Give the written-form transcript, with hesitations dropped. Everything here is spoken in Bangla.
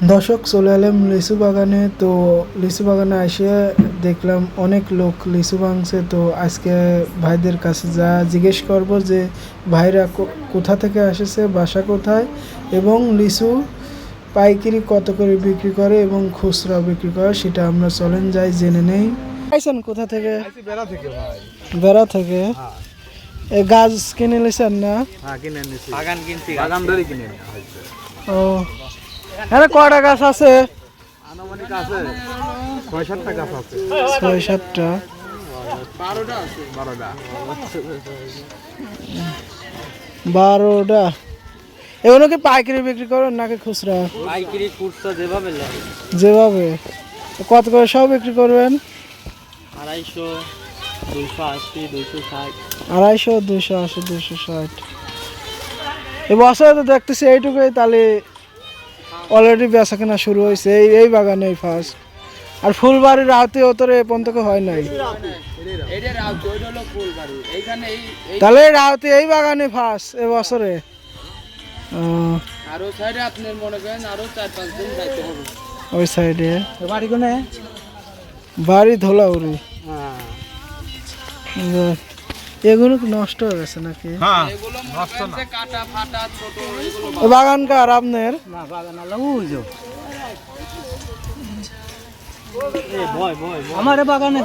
দর্শক চলে এলাম লিচু বাগানে। তো লিচু বাগানে এসে দেখলাম অনেক লোক লিচু ভাঙছে। তো আজকে ভাইদের কাছে যা জিজ্ঞেস করব যে ভাইরা কোথা থেকে এসেছে, বাসা কোথায়, এবং লিচু পাইকারি কত করে বিক্রি করে এবং খুচরা বিক্রি করে, সেটা আমরা চলেন যাই জেনে নেই। আইছেন কোথা থেকে? বেড়া থেকে ভাই। বেড়া থেকে। হ্যাঁ এই গাছ কিনে নিয়েছেন না? হ্যাঁ কিনে নিছি। বাগান কিনছি, বাগান ধরে কিনে নেওয়া হয়েছে। ও হ্যাঁ, কয়টা গাছ আছে? আনুমানিক আছে ৬-৭টা গাছ আছে। ৬-৭টা। 12টা আছে। 12টা। এগুলো কি পাইকারি বিক্রি করেন নাকি খুচরা? পাইকারি খুচরা যেভাবে লাগে। যেভাবে। কত করে সব বিক্রি করবেন? 250, 280, 260। 250, 280, 260। এবছরে তো দেখতেছি এইটুকুই, তাহলে অলরেডি বেচা কেনা শুরু হয়েছে এই বাগানে ফার্স্ট। আর ফুলবাড়ির আওতে ওতরে পর্যন্ত হয় নাই। তাহলে রাউতে এই বাগানে ফার্স্ট এবছরে। আরো সাইডে আপনার মনে করেন আরো 4-5 দিন যাইতে হবে। ওই সাইডে বাড়ি কোনে? বাড়ি ধোলাউড়ি। হ্যাঁ এগুলো কি নষ্ট হয়ে গেছে নাকি? হ্যাঁ নষ্ট না, কাটা ফাটা ছোট এগুলো। বাগান কার আপনার? না বাগান আলা ওই যে এ ভয় ভয় আমার বাগানে।